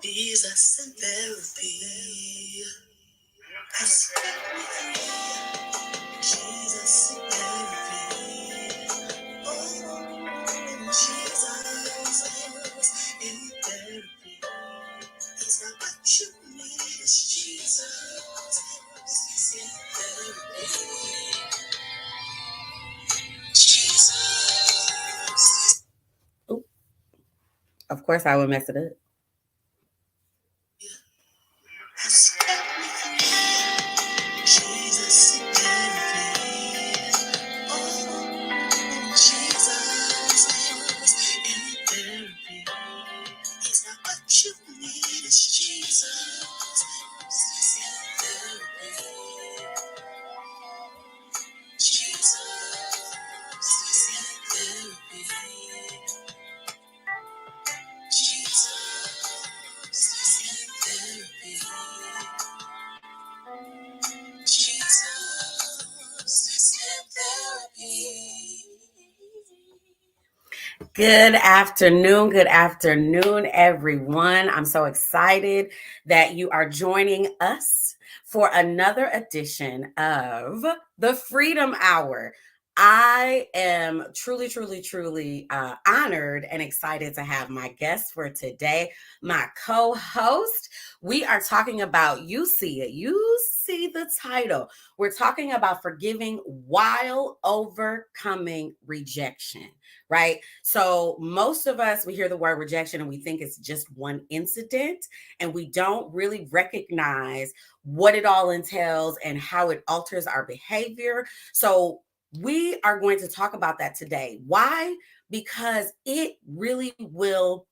Jesus and therapy. I start with you. Jesus and therapy. Oh, Jesus in therapy. Is that what you need? Is Jesus in therapy. Jesus. Oop. Of course, I would mess it up. I start with you. Jesus in therapy. Oh, Jesus in therapy. Is that what you need? Is Jesus in therapy? Jesus in therapy. Jesus in therapy. Jesus in therapy. Good afternoon, everyone. I'm so excited that you are joining us for another edition of the Freedom Hour. I am truly honored and excited to have my guest for today, my co-host. We are talking about, you see the title. We're talking about forgiving while overcoming rejection, right? So most of us, we hear the word rejection and we think it's just one incident, and we don't really recognize what it all entails and how it alters our behavior. So we are going to talk about that today. Why? Because it really will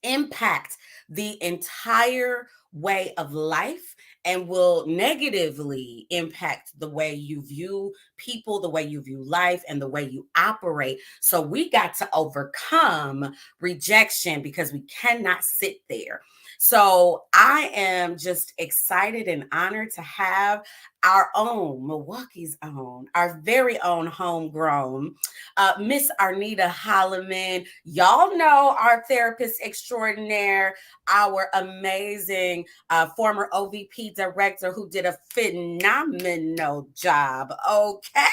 impact the entire way of life and will negatively impact the way you view people, the way you view life, and the way you operate. So we got to overcome rejection because we cannot sit there. So I am just excited and honored to have our own, Milwaukee's own, our very own homegrown Miss Arnita Holloman. Y'all know our therapist extraordinaire, our amazing former OVP director who did a phenomenal job. Okay.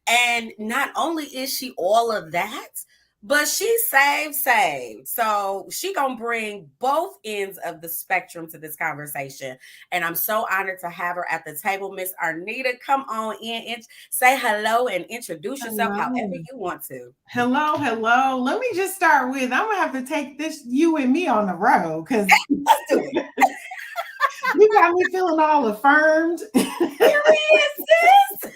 And not only is she all of that, but she's saved. So she gonna bring both ends of the spectrum to this conversation. And I'm so honored to have her at the table. Miss Arnita, come on in and say hello and introduce yourself however you want to. Hello. Let me just start with, I'm gonna have to take this you and me on the road because Let's do it. you got me feeling all affirmed. Period, sis.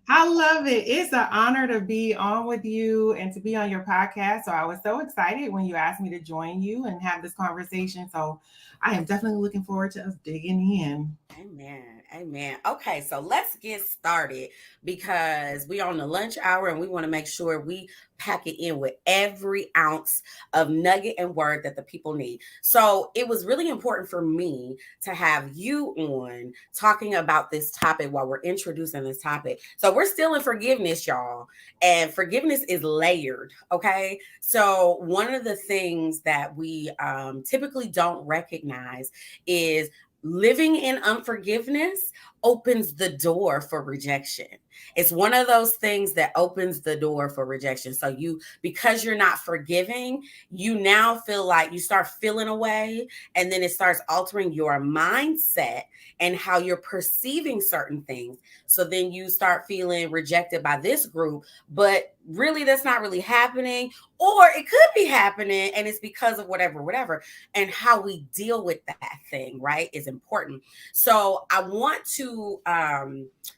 I love it. It's an honor to be on with you and to be on your podcast. So I was so excited when you asked me to join you and have this conversation. So I am definitely looking forward to us digging in. Amen. Okay, so let's get started because we on the lunch hour and we want to make sure we pack it in with every ounce of nugget and word that the people need. So it was really important for me to have you on talking about this topic while we're introducing this topic. So we're still in forgiveness, y'all, and forgiveness is layered. Okay, so one of the things that we typically don't recognize is living in unforgiveness opens the door for rejection. It's one of those things that opens the door for rejection. So because you're not forgiving, you now feel like you start feeling away, and then it starts altering your mindset and how you're perceiving certain things. So then you start feeling rejected by this group, but really that's not really happening, or it could be happening and it's because of whatever. And how we deal with that thing, right, is important. So I want to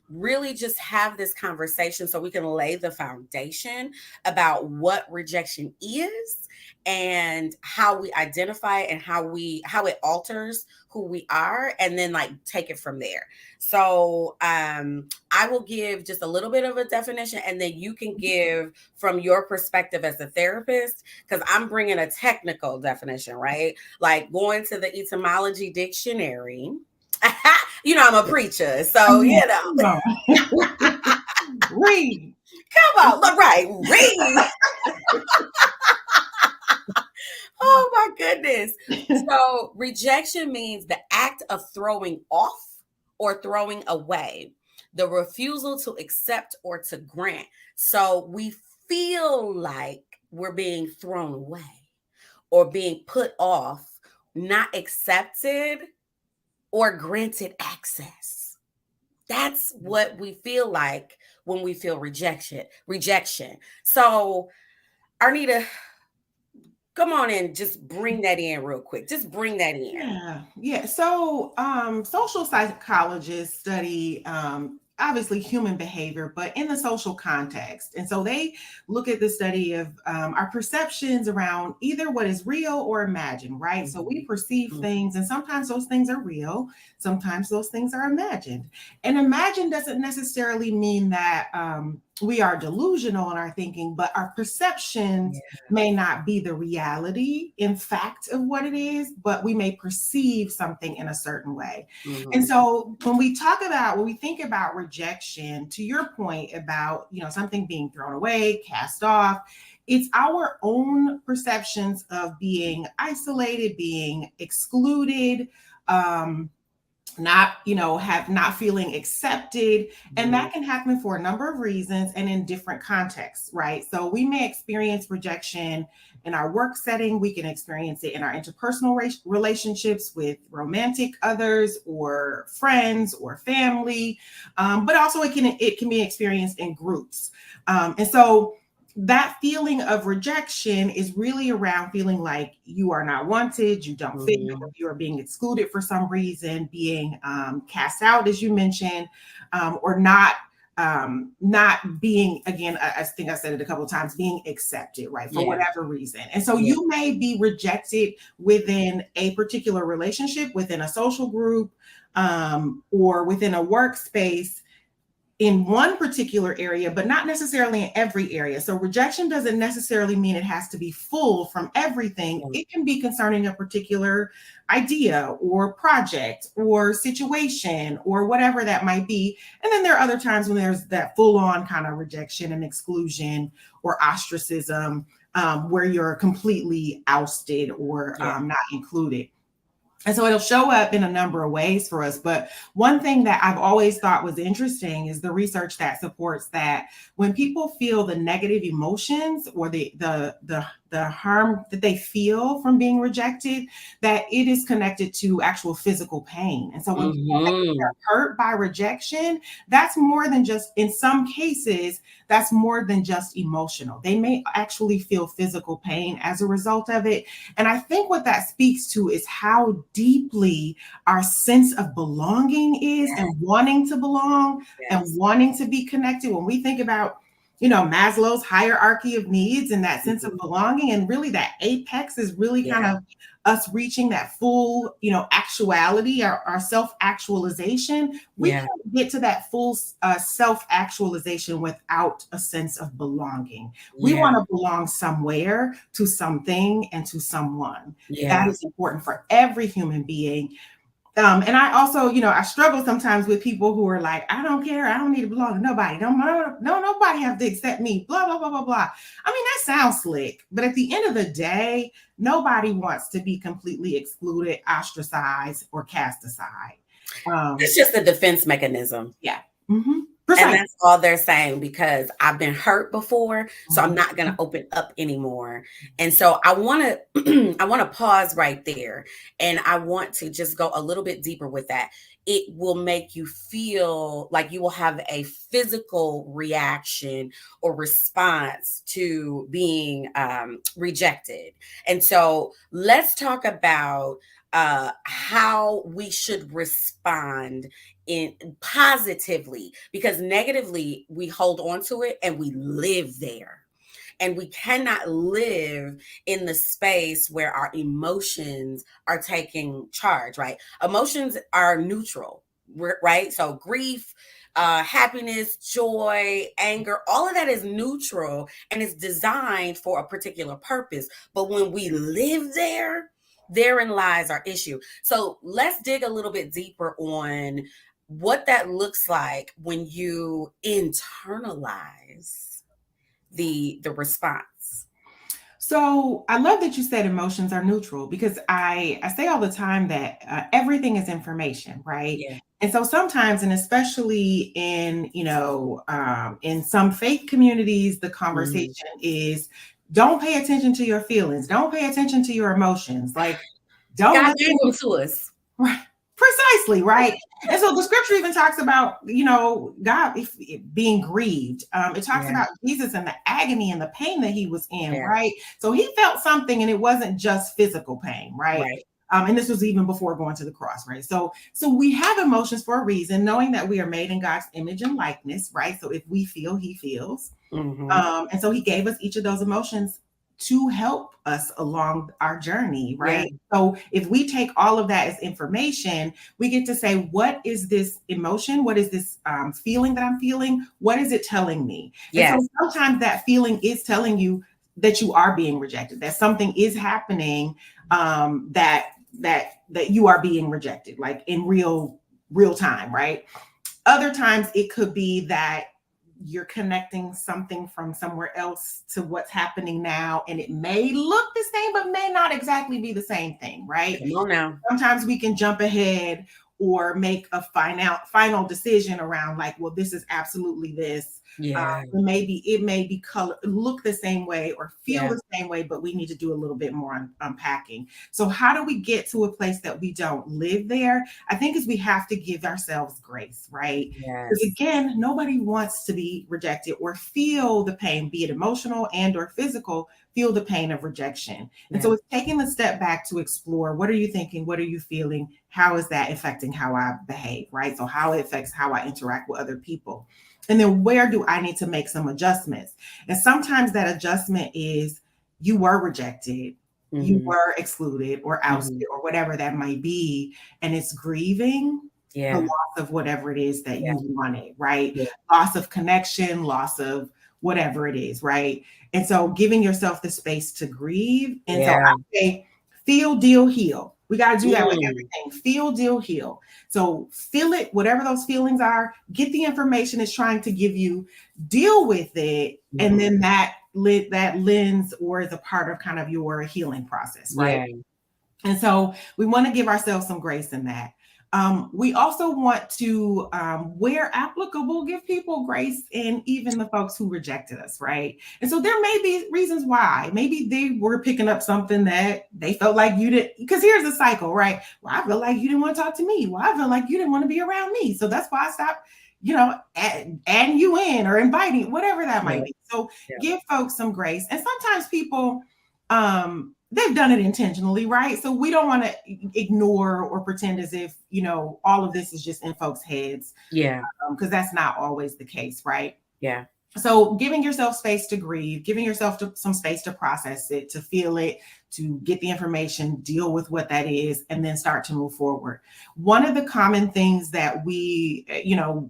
really just have this conversation so we can lay the foundation about what rejection is and how we identify it and how it alters who we are, and then like take it from there. So I will give just a little bit of a definition, and then you can give from your perspective as a therapist, because I'm bringing a technical definition, right? Like going to the etymology dictionary. I'm a preacher, so Read. Come on, look right, read. Oh my goodness. So rejection means the act of throwing off or throwing away, the refusal to accept or to grant. So we feel like we're being thrown away or being put off, not accepted or granted access. That's what we feel like when we feel rejection. So, Arnita, come on in, just bring that in real quick. Just bring that in. Yeah. So, social psychologists study obviously human behavior, but in the social context. And so they look at the study of our perceptions around either what is real or imagined, right? So we Mhm, perceive mhm. things, and sometimes those things are real, sometimes those things are imagined. And imagined doesn't necessarily mean that we are delusional in our thinking, but our perceptions Yeah. may not be the reality, in fact, of what it is, but we may perceive something in a certain way. And Mhm. so when we think about rejection, to your point about, something being thrown away, cast off, it's our own perceptions of being isolated, being excluded, um, not have not feeling accepted, and Mhm. that can happen for a number of reasons and in different contexts, right? So we may experience rejection in our work setting, we can experience it in our interpersonal relationships with romantic others or friends or family, but also it can be experienced in groups, and so that feeling of rejection is really around feeling like you are not wanted, you don't fit, or Mhm. you are being excluded for some reason, being cast out, as you mentioned, or not being, again, I think I said it a couple of times, being accepted, right, for Yeah. whatever reason. And so Yeah. you may be rejected within a particular relationship, within a social group, or within a workspace in one particular area, but not necessarily in every area. So rejection doesn't necessarily mean it has to be full from everything. Yeah. It can be concerning a particular idea or project or situation or whatever that might be. And then there are other times when there's that full on kind of rejection and exclusion or ostracism, where you're completely ousted or Yeah. not included. And so it'll show up in a number of ways for us. But one thing that I've always thought was interesting is the research that supports that when people feel the negative emotions or the harm that they feel from being rejected, that it is connected to actual physical pain. And so when people say Mhm. they're hurt by rejection, that's more than just, in some cases, that's more than just emotional. They may actually feel physical pain as a result of it. And I think what that speaks to is how deeply our sense of belonging is, and wanting to belong and Yes. wanting to be connected. When we think about, Maslow's hierarchy of needs and that sense of Mhm. belonging, and really that apex is really kind Yeah. of us reaching that full, actuality, our self actualization. We Yeah. can't get to that full self actualization without a sense of belonging. We Yeah. want to belong somewhere, to something, and to someone. That Yeah. is important for every human being. And I also, I struggle sometimes with people who are like, I don't care, I don't need to belong to nobody. No, nobody have to accept me. Blah, blah, blah, blah, blah. I mean, that sounds slick, but at the end of the day, nobody wants to be completely excluded, ostracized, or cast aside. It's Um, just a defense mechanism. yeah. hmm And Precisely. that's all they're saying because I've been hurt before, so I'm Mhm. not gonna open up anymore. And so I wanna I wanna pause right there, and I want to just go a little bit deeper with that. It will make you feel like you will have a physical reaction or response to being rejected. And so let's talk about how we should respond in positively, because negatively we hold on to it and we live there, and we cannot live in the space where our emotions are taking charge, right? Emotions are neutral, right? So grief, happiness, joy, anger, all of that is neutral and it's designed for a particular purpose. But when we live there, therein lies our issue. So let's dig a little bit deeper on what that looks like when you internalize the response. So I love that you said emotions are neutral because I say all the time that everything is information, right? Yeah. And so sometimes, and especially in some faith communities, the Mhm. conversation is don't pay attention to your feelings, don't pay attention to your emotions, like don't God let gave them to us. Right. Precisely, right? And so the scripture even talks about, God being grieved. It talks Yeah. about Jesus and the agony and the pain that he was in, Yeah. right? So he felt something and it wasn't just physical pain, right? Right. And this was even before going to the cross, right? So we have emotions for a reason, knowing that we are made in God's image and likeness, right? So if we feel, he feels. Hmm. And so he gave us each of those emotions to help us along our journey, Yeah. right? So if we take all of that as information, we get to say, what is this emotion? What is this feeling that I'm feeling? What is it telling me? And so Yes. sometimes that feeling is telling you that you are being rejected, that something is happening, that you are being rejected, like in real time, right? Other times it could be that you're connecting something from somewhere else to what's happening now, and it may look the same, but may not exactly be the same thing, right? Come on now. Sometimes we can jump ahead or make a final decision around like, well, this is absolutely this. Yeah. It may be color look the same way or feel Yeah. the same way, but we need to do a little bit more unpacking. So how do we get to a place that we don't live there? I think is we have to give ourselves grace, right? Because Yes. again, nobody wants to be rejected or feel the pain, be it emotional and or physical, feel the pain of rejection. And Yeah. so it's taking a step back to explore, what are you thinking? What are you feeling? How is that affecting how I behave, right? So how it affects how I interact with other people. And then where do I need to make some adjustments? And sometimes that adjustment is you were rejected, you Hmm. were excluded or Hmm. ousted or whatever that might be. And it's grieving the Yeah. loss of whatever it is that Yeah. you wanted, right? Yeah. Loss of connection, loss of whatever it is, right? And so giving yourself the space to grieve. And so Yeah. I say, feel, deal, heal. We got to do that with Mm. everything. Feel, deal, heal. So feel it, whatever those feelings are, get the information it's trying to give you, deal with it, and Hmm. then that lens or is a part of kind of your healing process, right? Yeah. And so we want to give ourselves some grace in that. We also want to, where applicable, give people grace and even the folks who rejected us, right? And so there may be reasons why. Maybe they were picking up something that they felt like you didn't, because here's the cycle, right? Well, I feel like you didn't want to talk to me. Well, I feel like you didn't want to be around me. So that's why I stopped, adding you in or inviting, whatever that Yeah. might be. So Yeah. give folks some grace. And sometimes people, they've done it intentionally, right? So we don't want to ignore or pretend as if, all of this is just in folks' heads, Yeah. because that's not always the case, right? Yeah. So giving yourself space to grieve, giving yourself some space to process it, to feel it, to get the information, deal with what that is, and then start to move forward. One of the common things that we,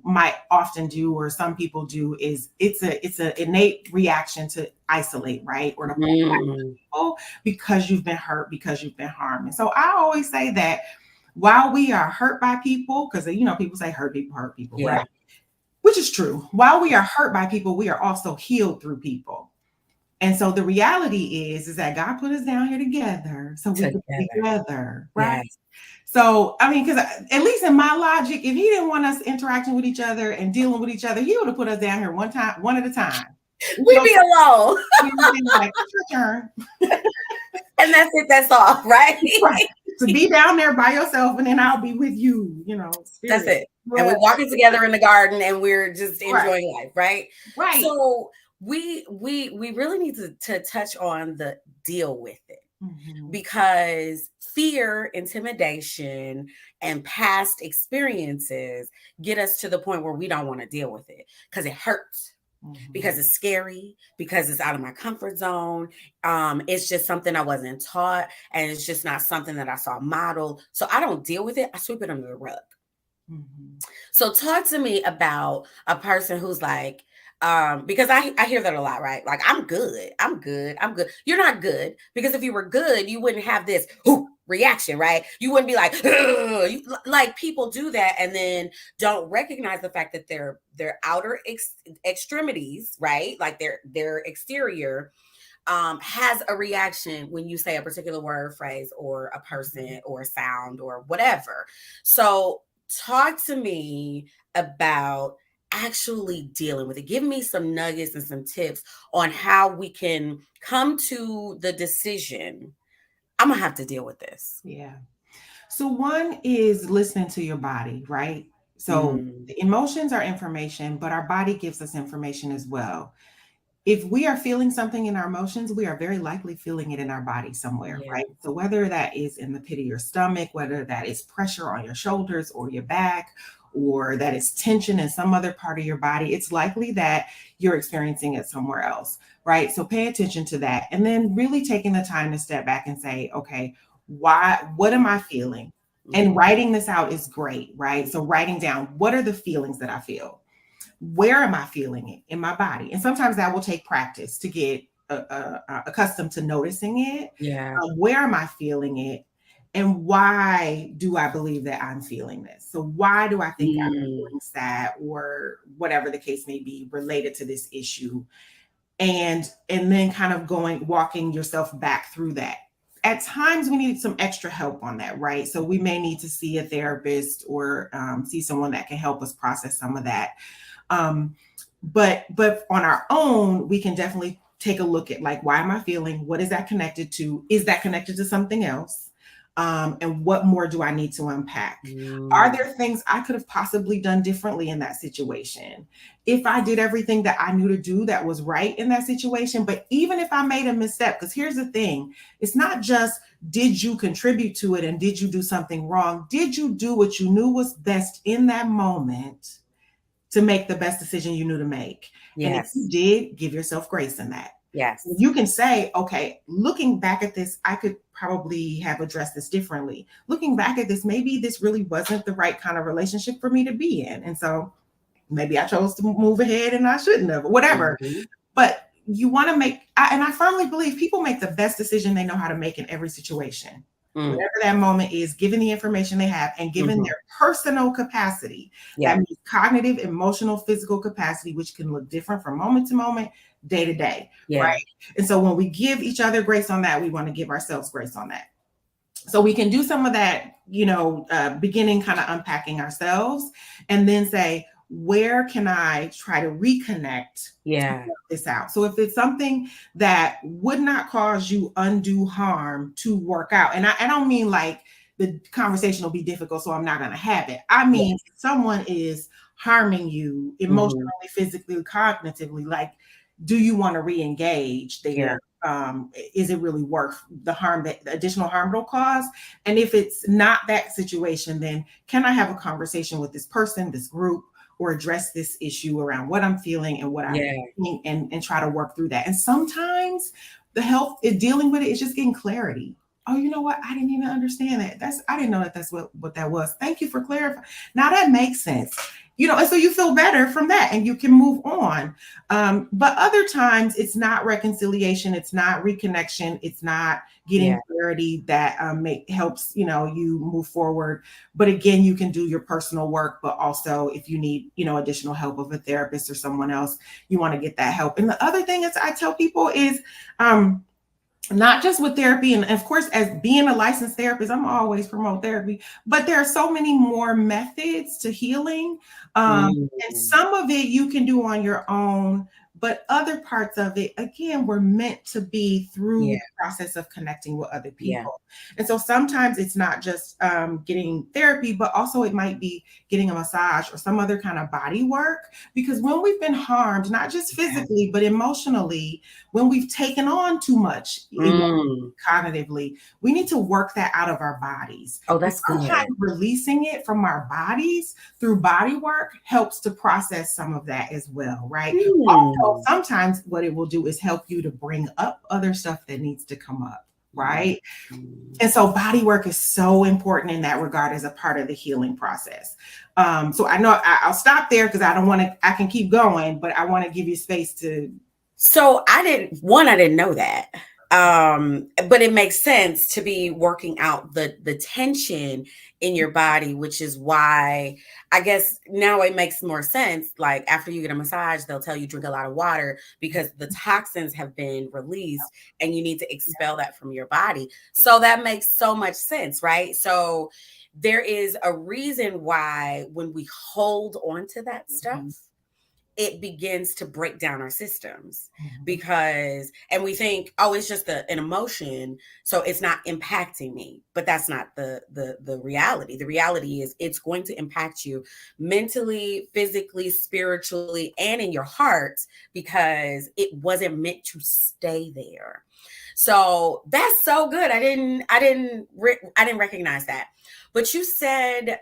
might often do, or some people do, is it's an innate reaction to isolate, right? Or to pull back Mm. people because you've been hurt, because you've been harmed. And so I always say that while we are hurt by people, because people say hurt people, right? Yeah. Which is true. While we are hurt by people, we are also healed through people. And so the reality is that God put us down here together so we could be Together. together, right? Yes. So, I mean, because at least in my logic, if he didn't want us interacting with each other and dealing with each other, he would have put us down here one at a time. We be alone. Like, it's your turn. And that's it. That's all. Right. Right. To be down there by yourself, and then I'll be with you, That's spirit. it. And we're walking together in the garden and we're just Right. enjoying life. Right. Right. So we really need to touch on the deal with it, Mhm. because fear, intimidation, and past experiences get us to the point where we don't want to deal with it because it hurts, because Mhm. it's scary, because it's out of my comfort zone. It's just something I wasn't taught, and it's just not something that I saw modeled. So I don't deal with it. I sweep it under the rug. Mhm. So talk to me about a person who's like, because I hear that a lot, right? Like, I'm good. I'm good. I'm good. You're not good, because if you were good, you wouldn't have this reaction, right? You wouldn't be like, like people do that and then don't recognize the fact that their outer extremities, right? Like their exterior, has a reaction when you say a particular word, phrase, or a person, or a sound, or whatever. So, talk to me about actually dealing with it. Give me some nuggets and some tips on how we can come to the decision. I'm gonna have to deal with this. Yeah. So one is listening to your body, right? So Mm, the emotions are information, but our body gives us information as well. If we are feeling something in our emotions, we are very likely feeling it in our body somewhere, yeah. right? So whether that is in the pit of your stomach, whether that is pressure on your shoulders or your back, or that is tension in some other part of your body, it's likely that you're experiencing it somewhere else, right? So pay attention to that. And then really taking the time to step back and say, okay, what am I feeling? And Mhm. writing this out is great, right? So writing down, what are the feelings that I feel? Where am I feeling it in my body? And sometimes that will take practice to get accustomed to noticing it. Yeah. Where am I feeling it? And why do I believe that I'm feeling this? So, why do I think I'm Mm, feeling sad or whatever the case may be related to this issue? And then kind of walking yourself back through that. At times we need some extra help on that, right? So we may need to see a therapist or see someone that can help us process some of that. um, but on our own, we can definitely take a look at, like, why am I feeling? What is that connected to? Is that connected to something else? And what more do I need to unpack? Are mm, there things I could have possibly done differently in that situation? If I did everything that I knew to do that was right in that situation, but even if I made a misstep, because here's the thing, it's not just did you contribute to it and did you do something wrong? Did you do what you knew was best in that moment to make the best decision you knew to make? And if you yes. did, give yourself grace in that. Yes. You can say, okay, looking back at this, I could probably have addressed this differently. Looking back at this, maybe this really wasn't the right kind of relationship for me to be in. And so maybe I chose to move ahead and I shouldn't have, whatever. Mhm. But you want to and I firmly believe people make the best decision they know how to make in every situation. Mm, Whatever that moment is, given the information they have and given mhm. their personal capacity, that Yeah. means cognitive, emotional, physical capacity, which can look different from moment to moment, day to day, right? Yeah. And so when we give each other grace on that, we want to give ourselves grace on that. So we can do some of that, beginning kind of unpacking ourselves, and then say, where can I try to reconnect to Yeah. work this out? So if it's something that would not cause you undue harm to work out, and I don't mean like the conversation will be difficult, so I'm not going to have it. I mean, Yes. if someone is harming you emotionally, Mhm. physically, cognitively, like, do you want to re-engage Yeah. there? Is it really worth the harm, that the additional harm it'll cause? And if it's not that situation, then can I have a conversation with this person, this group, or address this issue around what I'm feeling and what I'm Yeah. thinking, and try to work through that? And sometimes the help in dealing with it is just getting clarity. Oh, you know what? I didn't even understand that. I didn't know that that's what that was. Thank you for clarifying. Now that makes sense. And so you feel better from that and you can move on. But other times it's not reconciliation, it's not reconnection, it's not getting Yeah. clarity that helps you move forward. But again, you can do your personal work, but also if you need additional help of a therapist or someone else, you want to get that help. And the other thing is I tell people is, not just with therapy, and of course, as being a licensed therapist, I'm always promote therapy, but there are so many more methods to healing. And Mm. some of it you can do on your own, but other parts of it, again, were meant to be through Yeah. the process of connecting with other Yeah. people. And so sometimes it's not just getting therapy, but also it might be getting a massage or some other kind of body work. Because when we've been harmed, not just Yeah. physically, but emotionally, when we've taken on too much Mm. cognitively, we need to work that out of our bodies. Oh, And that's good. sometimes releasing it from our bodies through body work helps to process some of that as well, right? Also, Mm. sometimes what it will do is help you to bring up other stuff that needs to come up, Mm. right? Mm. And so body work is so important in that regard as a part of the healing process. So I know I'll stop there because I can keep going, but I want to give you space to. So I didn't know that. But it makes sense to be working out the tension in your body, which is why I guess now it makes more sense. Like after you get a massage, they'll tell you drink a lot of water because the toxins have been released and you need to expel that from your body. So that makes so much sense, right? So there is a reason why when we hold on to that stuff, it begins to break down our systems because and we think, oh, it's just an emotion, so it's not impacting me. But that's not the reality. The reality is it's going to impact you mentally, physically, spiritually, and in your heart because it wasn't meant to stay there. So that's so good. I didn't recognize that. But you said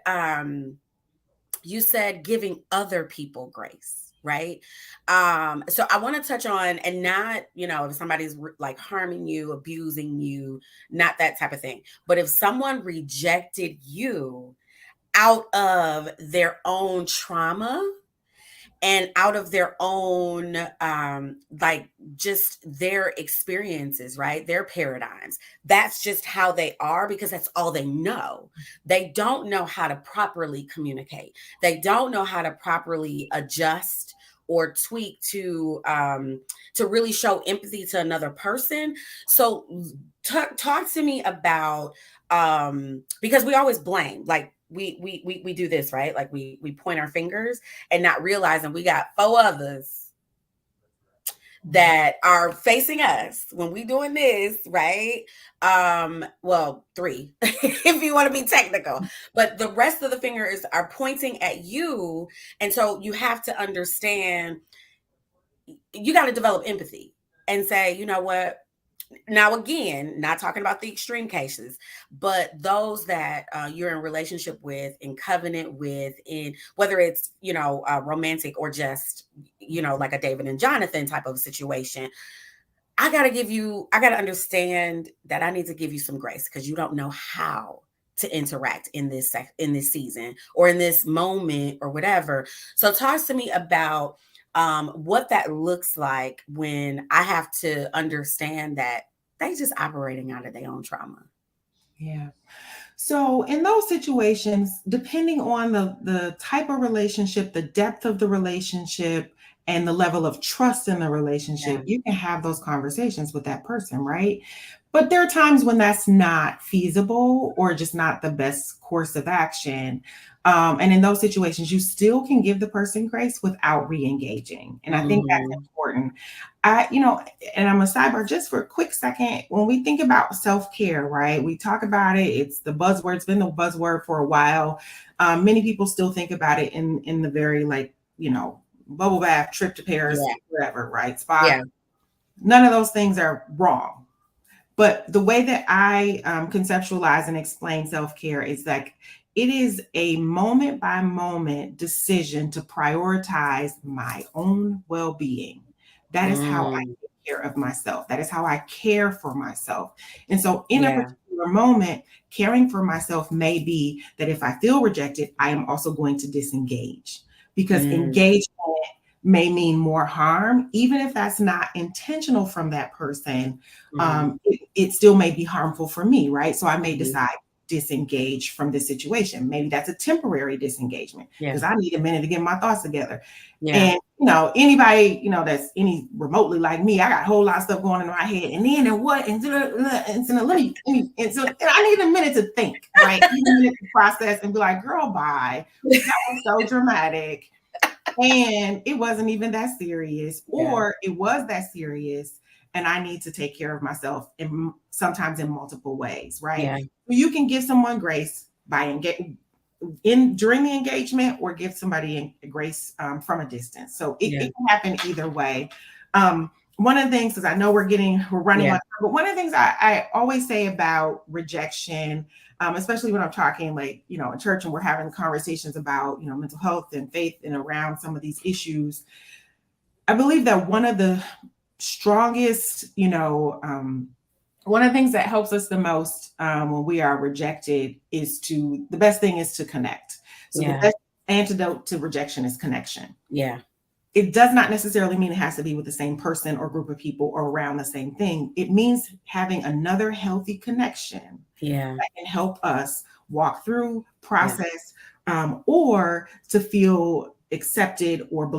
giving other people grace, right? So I want to touch on, and not, if somebody's like harming you, abusing you, not that type of thing, but if someone rejected you out of their own trauma and out of their own like just their experiences, right, their paradigms, that's just how they are because that's all they know. They don't know how to properly communicate. They don't know how to properly adjust or tweak to really show empathy to another person. So talk to me about because we always blame, like we do this, right? Like we point our fingers and not realizing we got four others that are facing us when we doing this, right? Well, three if you want to be technical, but the rest of the fingers are pointing at you. And so you have to understand, you got to develop empathy and say, you know what, now again, not talking about the extreme cases, but those that you're in relationship with, in covenant with, in whether it's romantic or just like a David and Jonathan type of situation. I gotta understand that I need to give you some grace because you don't know how to interact in this season or in this moment or whatever. So talk to me about what that looks like when I have to understand that they just operating out of their own trauma. Yeah. So in those situations, depending on the type of relationship, the depth of the relationship, and the level of trust in the Yeah. relationship, you can have those conversations with that person, right? But there are times when that's not feasible or just not the best course of action. And in those situations, you still can give the person grace without re-engaging. And I think that's Mhm. important. And I'm a sidebar just for a quick second. When we think about self-care, right? We talk about it. It's the buzzword. It's been the buzzword for a while. Many people still think about it in the very bubble bath, trip to Paris, Yeah. whatever, right? Spa. Yeah. None of those things are wrong. But the way that I conceptualize and explain self care is like it is a moment by moment decision to prioritize my own well being. That is how I Mm. take care of myself. That is how I care for myself. And so, in a Yeah. particular moment, caring for myself may be that if I feel rejected, I am also going to disengage because Mm. engagement may mean more harm, even if that's not intentional from that person. Mhm. It still may be harmful for me, right? So I may Mhm. decide disengage from this situation. Maybe that's a temporary disengagement Yeah. because I need a minute to get my thoughts together. Yeah. And anybody that's any remotely like me, I got a whole lot of stuff going in my head, and then and what and so and so I need a minute to think, right? I need a minute to process and be like, girl, bye. That was so dramatic. And it wasn't even that serious, Yeah. or it was that serious, and I need to take care of myself in sometimes in multiple ways, right? Yeah. You can give someone grace by in during the engagement, or give somebody grace from a distance. So Yeah. it can happen either way. One of the things, because I know we're running Yeah. on, but one of the things I always say about rejection, especially when I'm talking in church and we're having conversations about mental health and faith and around some of these issues, I believe that one of the strongest, one of the things that helps us the most when we are rejected the best thing is to connect. So the Yeah. best antidote to rejection is connection. Yeah. it does not necessarily mean it has to be with the same person or group of people or around the same thing. It means having another healthy connection Yeah. that can help us walk through, Yeah. process, or to feel accepted or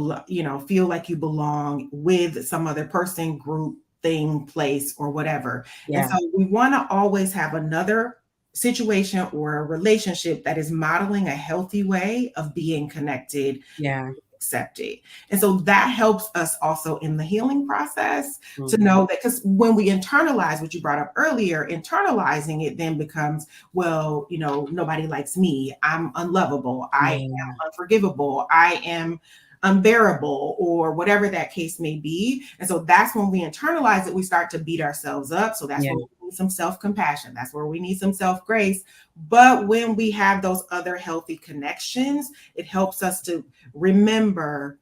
feel like you belong with some other person, group, thing, place, or whatever. And Yeah. so we want to always have another situation or a relationship that is modeling a healthy way of being connected, Yeah. accepted. And so that helps us also in the healing process to Mhm. know that, because when we internalize what you brought up earlier, internalizing it then becomes, well, nobody likes me. I'm unlovable. I Yeah. am unforgivable. I am unbearable, or whatever that case may be. And so that's when we internalize it, we start to beat ourselves up. So that's Yeah. where we need some self compassion. That's where we need some self grace. But when we have those other healthy connections, it helps us to remember,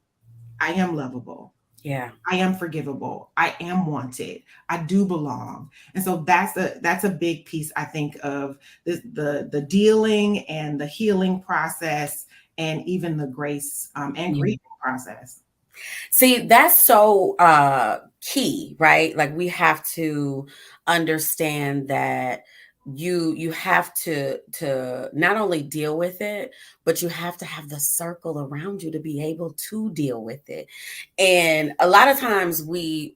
I am lovable. Yeah. I am forgivable. I am wanted. I do belong. And so that's a big piece, I think, of the dealing and the healing process, and even the grace and Yeah. grieving process. See, that's so key, right? Like we have to understand that you have to not only deal with it, but you have to have the circle around you to be able to deal with it. And a lot of times we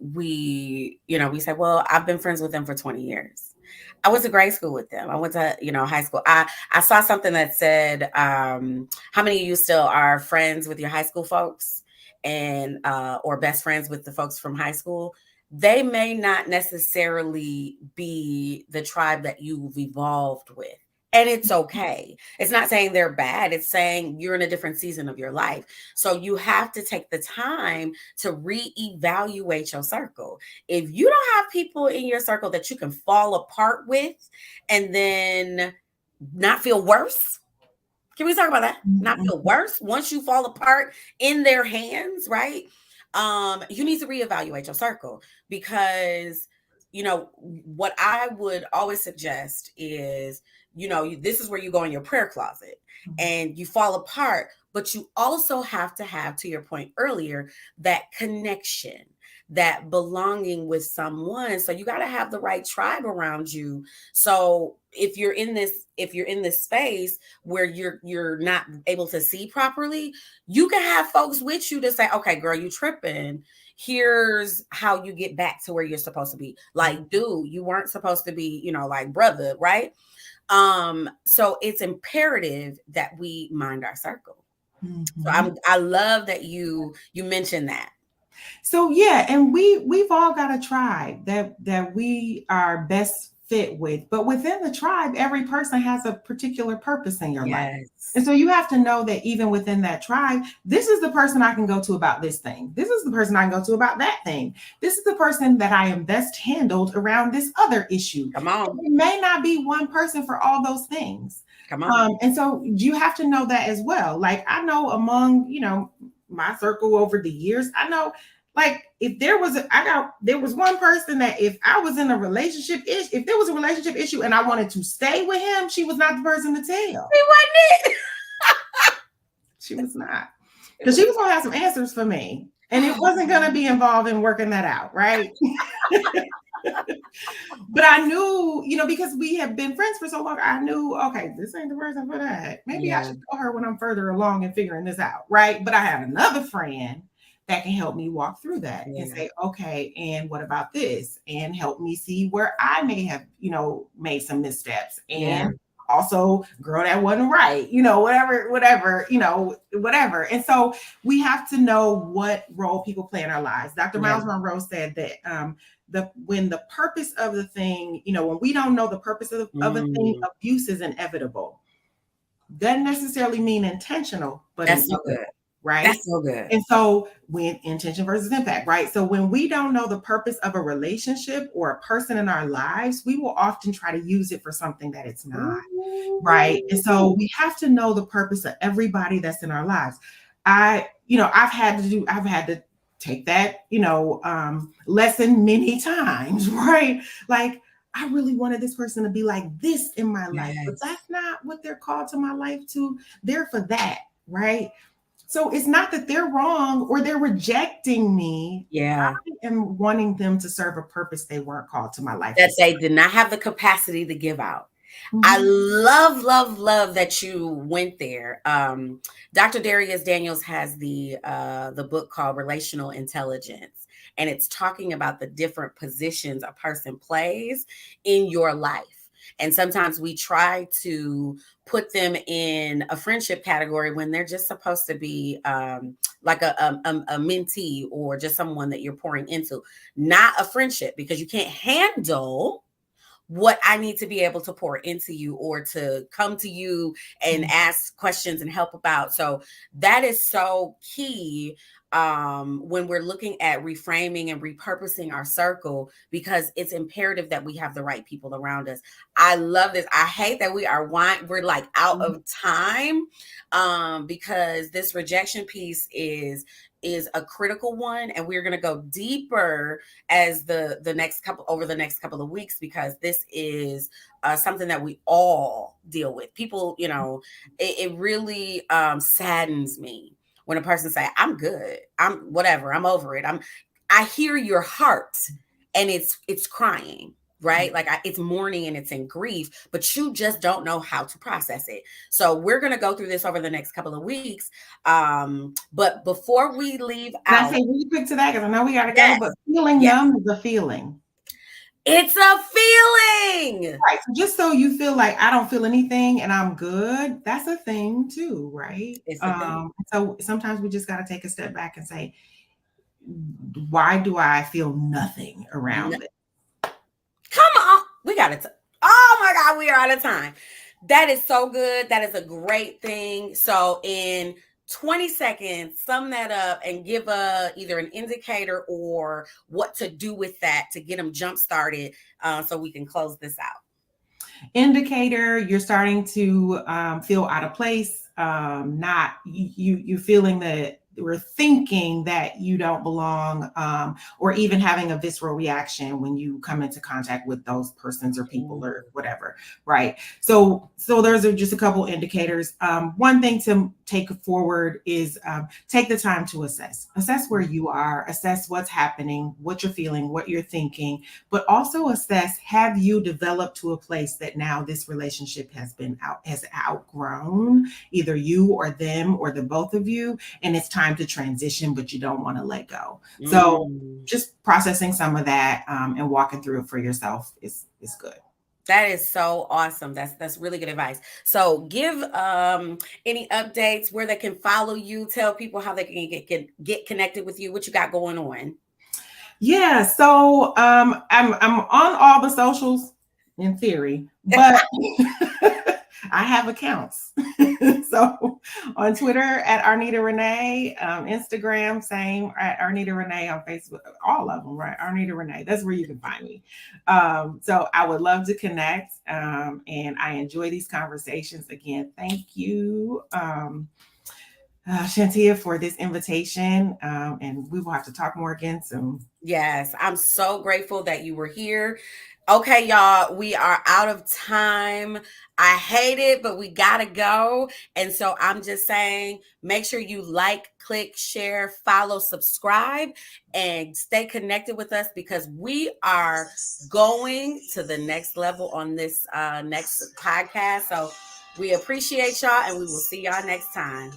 say, well, I've been friends with them for 20 years. I went to grade school with them. I went to, high school. I saw something that said, how many of you still are friends with your high school folks and or best friends with the folks from high school? They may not necessarily be the tribe that you've evolved with. And it's okay. It's not saying they're bad. It's saying you're in a different season of your life. So you have to take the time to reevaluate your circle. If you don't have people in your circle that you can fall apart with and then not feel worse, can we talk about that? Not feel Mhm. worse once you fall apart in their hands, right? You need to reevaluate your circle because what I would always suggest is, this is where you go in your prayer closet and you fall apart, but you also have to have, to your point earlier, that connection, that belonging with someone. So you got to have the right tribe around you. So if you're in this space where you're not able to see properly, you can have folks with you to say, okay, girl, you tripping. Here's how you get back to where you're supposed to be. Like, dude, you weren't supposed to be, like brother, right? So it's imperative that we mind our circle. So Mhm. I love that you mentioned that. So yeah, and we've all got a tribe that we are best fit with, but within the tribe, every person has a particular purpose in your life. And Yes. so you have to know that even within that tribe, this is the person I can go to about this thing. This is the person I can go to about that thing. This is the person that I am best handled around this other issue. Come on. It may not be one person for all those things. Come on. And so you have to know that as well. Like I know among, my circle over the years, I know, like if there was one person that if I was in a relationship issue, if there was a relationship issue and I wanted to stay with him, she was not the person to tell. It wasn't She was not. it. Because she was gonna have some answers for me. And it wasn't gonna be involved in working that out, right? But I knew, because we have been friends for so long, I knew, okay, this ain't the person for that. Maybe I Yeah. should tell her when I'm further along in figuring this out, right? But I have another friend that can help me walk through that and Yeah. say, okay, and what about this? And help me see where I may have, made some missteps. Yeah. And also, girl, that wasn't right, whatever. And so we have to know what role people play in our lives. Dr. Yeah. Miles Monroe said that when the purpose of the thing, when we don't know the purpose of a thing, Mm, abuse is inevitable. Doesn't necessarily mean intentional, but that's so good. inevitable, right? That's so good. And so when intention versus impact, right? So when we don't know the purpose of a relationship or a person in our lives, we will often try to use it for something that it's not. Right. And so Ooh. we have to know the purpose of everybody that's in our lives. I've had to take that, lesson many times, right? Like, I really wanted this person to be like this in my life, but Yes. that's not what they're called to my life to. They're for that, right? So it's not that they're wrong or they're rejecting me. Yeah. I am wanting them to serve a purpose they weren't called to my life to That serve. they did not have the capacity to give out. I Mhm. love that you went there. Dr. Darius Daniels has the book called Relational Intelligence, and it's talking about the different positions a person plays in your life. And sometimes we try to put them in a friendship category when they're just supposed to be like a mentee or just someone that you're pouring into, not a friendship, because you can't handle what I need to be able to pour into you or to come to you and Mhm. ask questions and help about. So that is so key when we're looking at reframing and repurposing our circle, because it's imperative that we have the right people around us. I love this. I hate that we're like out of time because this rejection piece is a critical one, and we're going to go deeper as the next couple of weeks, because this is something that we all deal with. People, it really saddens me when a person say, I'm good, I'm whatever, I'm over it. I hear your heart, and it's crying, right? Like it's mourning and it's in grief, but you just don't know how to process it. So we're going to go through this over the next couple of weeks. But before we leave Can I out, say really quick to that? Because I know we got to go, yes, but feeling yes, numb is a feeling. it's a feeling. Right. So just so you feel like I don't feel anything and I'm good, that's a thing too, right? It's a thing. So sometimes we just got to take a step back and say, why do I feel nothing No, around it? come on, we got it. Oh my God, we are out of time. That is so good. That is a great thing. So in 20 seconds, sum that up and give either an indicator or what to do with that to get them jump started, so we can close this out. Indicator, you're starting to feel out of place, not you feeling that we're thinking that you don't belong, or even having a visceral reaction when you come into contact with those persons or people or Ooh. whatever, right? So those are just a couple indicators. One thing to take forward is take the time to assess where you are, assess what's happening, what you're feeling, what you're thinking, but also assess, have you developed to a place that now this relationship has outgrown either you or them or the both of you, and it's time to transition, but you don't want to let go. So Mm. just processing some of that, and walking through it for yourself is good. That is so awesome. That's really good advice. So give any updates where they can follow you, tell people how they can get connected with you, what you got going on. Yeah, so I'm on all the socials in theory, but I have accounts. So on Twitter at Arnita Renee, Instagram same at Arnita Renee, on Facebook, all of them, right? Arnita Renee, that's where you can find me. So I would love to connect, and I enjoy these conversations. Again, thank you. Shantia, for this invitation, and we will have to talk more again soon. Yes, I'm so grateful that you were here. Okay, y'all, we are out of time. I hate it, but we gotta go. And so I'm just saying, make sure you like, click, share, follow, subscribe, and stay connected with us, because we are going to the next level on this next podcast. So we appreciate y'all, and we will see y'all next time.